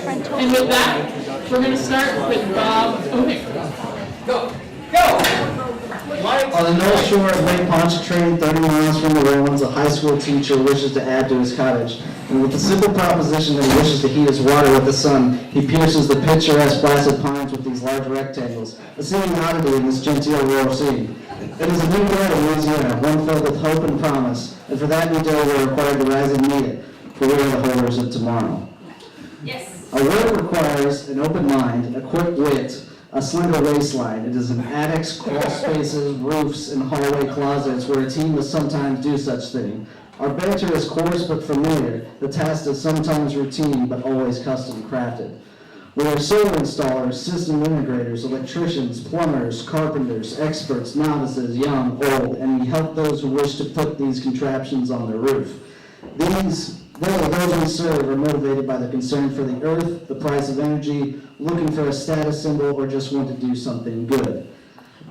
And with that, we're going to start with Bob O'Hare. Go! On the North Shore of Lake Pontchartrain, 30 miles from the Rollins, a high school teacher wishes to add to his cottage. And with the simple proposition that he wishes to heat his water with the sun, he pierces the picturesque placid pines with these large rectangles, a seeming oddity in this genteel rural scene. It is a new day in Louisiana, one filled with hope and promise, and for that new day we are required to rise and meet it, for we are the holders of tomorrow. Yes. Our work requires an open mind, a quick wit, a slender waistline. It is in attics, crawl spaces, roofs, and hallway closets where a team must sometimes do such thing. Our banter is coarse but familiar. The task is sometimes routine but always custom crafted. We are solar installers, system integrators, electricians, plumbers, carpenters, experts, novices, young, old, and we help those who wish to put these contraptions on their roof. Those we serve are motivated by the concern for the earth, the price of energy, looking for a status symbol, or just want to do something good.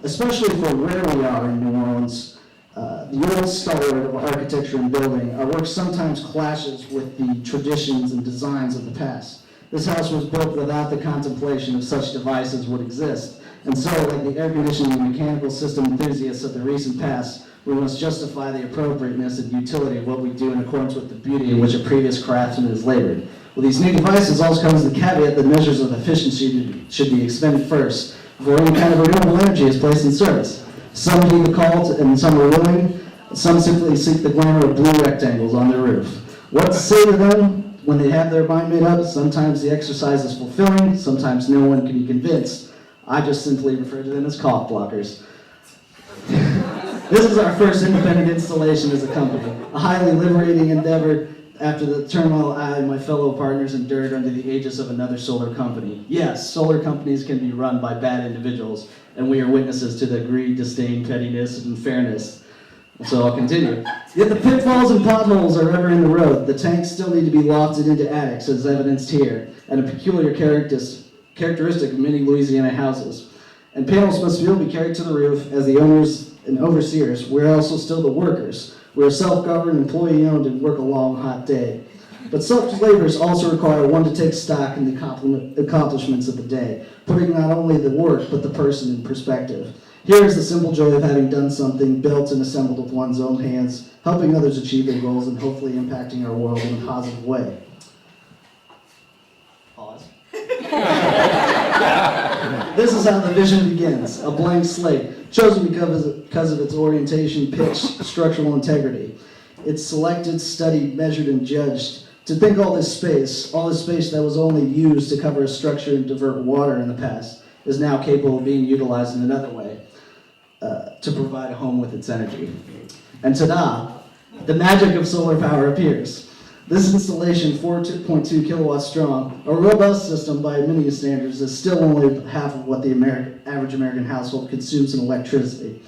Especially for where we are in New Orleans, the old stalwart of architecture and building, our work sometimes clashes with the traditions and designs of the past. This house was built without the contemplation of such devices would exist, and so, like the air conditioning and mechanical system enthusiasts of the recent past, we must justify the appropriateness and utility of what we do in accordance with the beauty in which a previous craftsman has labored. With these new devices also comes the caveat that measures of efficiency should be expended first before any kind of renewable energy is placed in service. Some heed the call and some are willing, some simply seek the glamour of blue rectangles on their roof. What to say to them when they have their mind made up? Sometimes the exercise is fulfilling, sometimes no one can be convinced. I just simply refer to them as cough blockers. This is our first independent installation as a company, a highly liberating endeavor after the turmoil I and my fellow partners endured under the aegis of another solar company. Yes, solar companies can be run by bad individuals, and we are witnesses to the greed, disdain, pettiness, and unfairness. So I'll continue. Yet the pitfalls and potholes are ever in the road. The tanks still need to be lofted into attics, as evidenced here, and a peculiar characteristic of many Louisiana houses. And panels must still be carried to the roof as the owners and overseers. We're also still the workers. We're self-governed, employee-owned, and work a long, hot day. But such labors also require one to take stock in the accomplishments of the day, putting not only the work, but the person in perspective. Here is the simple joy of having done something, built and assembled with one's own hands, helping others achieve their goals, and hopefully impacting our world in a positive way. Pause. This is how the vision begins, a blank slate, chosen because of its orientation, pitch, structural integrity. It's selected, studied, measured, and judged. To think all this space that was only used to cover a structure and divert water in the past, is now capable of being utilized in another way, to provide a home with its energy. And ta-da, the magic of solar power appears. This installation, 4.2 kilowatts strong, a robust system by many standards, is still only half of what the average American household consumes in electricity.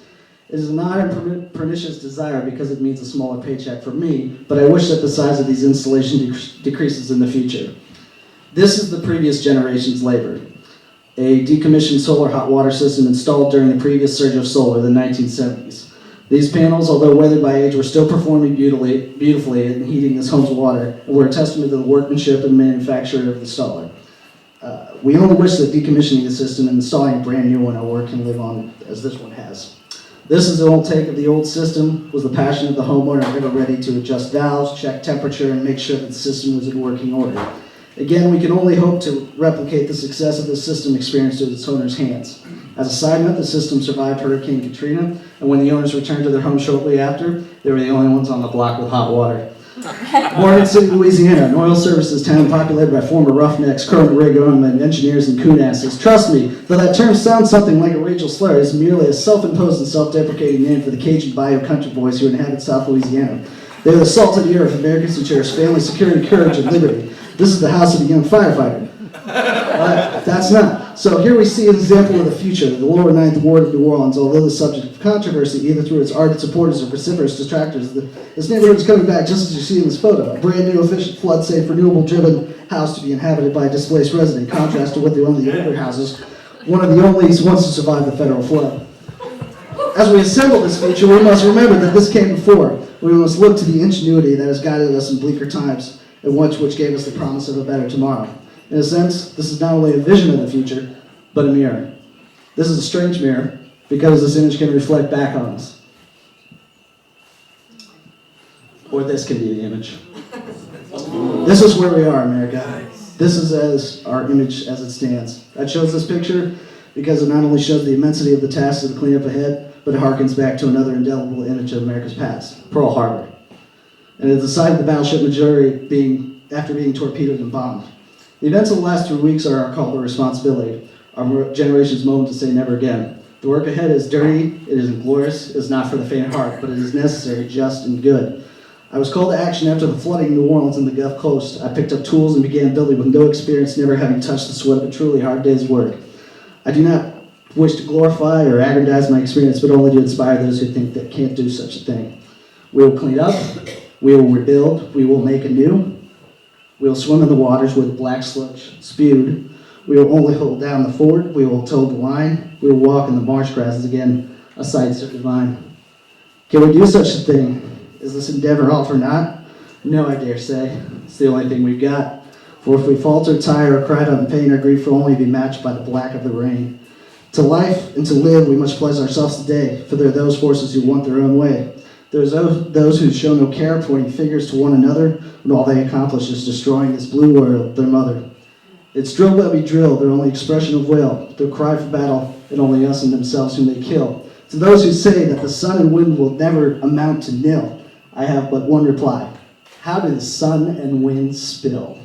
It is not a pernicious desire because it means a smaller paycheck for me, but I wish that the size of these installations decreases in the future. This is the previous generation's labor. A decommissioned solar hot water system installed during the previous surge of solar, the 1970s. These panels, although weathered by age, were still performing beautifully in heating this home's water, and were a testament to the workmanship and manufacture of the installer. We only wish that decommissioning the system and installing a brand new one our work can live on as this one has. This is the old take of the old system, was the passion of the homeowner ever ready to adjust valves, check temperature, and make sure that the system was in working order. Again, we can only hope to replicate the success of this system experienced at its owner's hands. As a side note, the system survived Hurricane Katrina, and when the owners returned to their home shortly after, they were the only ones on the block with hot water. Born in City, Louisiana, an oil services town populated by former roughnecks, current rig owners, engineers, and coonasses. Trust me, though that term sounds something like a racial slur, it's merely a self-imposed and self-deprecating name for the Cajun Bayou country boys who inhabit South Louisiana. They are the salt of the earth, Americans who cherish family, security, courage, and liberty. This is the house of a young firefighter. That's not. So here we see an example of the future, the lower ninth ward of New Orleans, although the subject of controversy, either through its ardent supporters or vociferous detractors. This neighborhood is coming back just as you see in this photo. A brand new, efficient, flood-safe, renewable-driven house to be inhabited by a displaced resident, in contrast to what the one of the older houses, one of the only ones to survive the federal flood. As we assemble this future, we must remember that this came before. We must look to the ingenuity that has guided us in bleaker times, and which gave us the promise of a better tomorrow. In a sense, this is not only a vision of the future, but a mirror. This is a strange mirror because this image can reflect back on us. Or this can be the image. This is where we are, America. This is as our image as it stands. I chose this picture because it not only shows the immensity of the task of the cleanup ahead, but it harkens back to another indelible image of America's past, Pearl Harbor. And at the site of the battleship Missouri after being torpedoed and bombed. The events of the last 3 weeks are our call to responsibility, our generation's moment to say never again. The work ahead is dirty, it isn't glorious, it is not for the faint of heart, but it is necessary, just, and good. I was called to action after the flooding in New Orleans and the Gulf Coast. I picked up tools and began building with no experience, never having touched the sweat of a truly hard day's work. I do not wish to glorify or aggrandize my experience, but only to inspire those who think that can't do such a thing. We will clean up, we will rebuild, we will make anew. We will swim in the waters where the black sludge spewed. We will only hold down the fort, we will toe the line, we will walk in the marsh grasses again, a sight so divine. Can we do such a thing? Is this endeavor all for naught? No, I dare say. It's the only thing we've got. For if we falter, tire, or cried out in pain, our grief will only be matched by the black of the rain. To life and to live, we must pledge ourselves today, for there are those forces who want their own way. There's those who show no care, pointing fingers to one another, when all they accomplish is destroying this blue world, their mother. It's drill let me drill, their only expression of will, their cry for battle, and only us and themselves whom they kill. To those who say that the sun and wind will never amount to nil, I have but one reply. How do the sun and wind spill?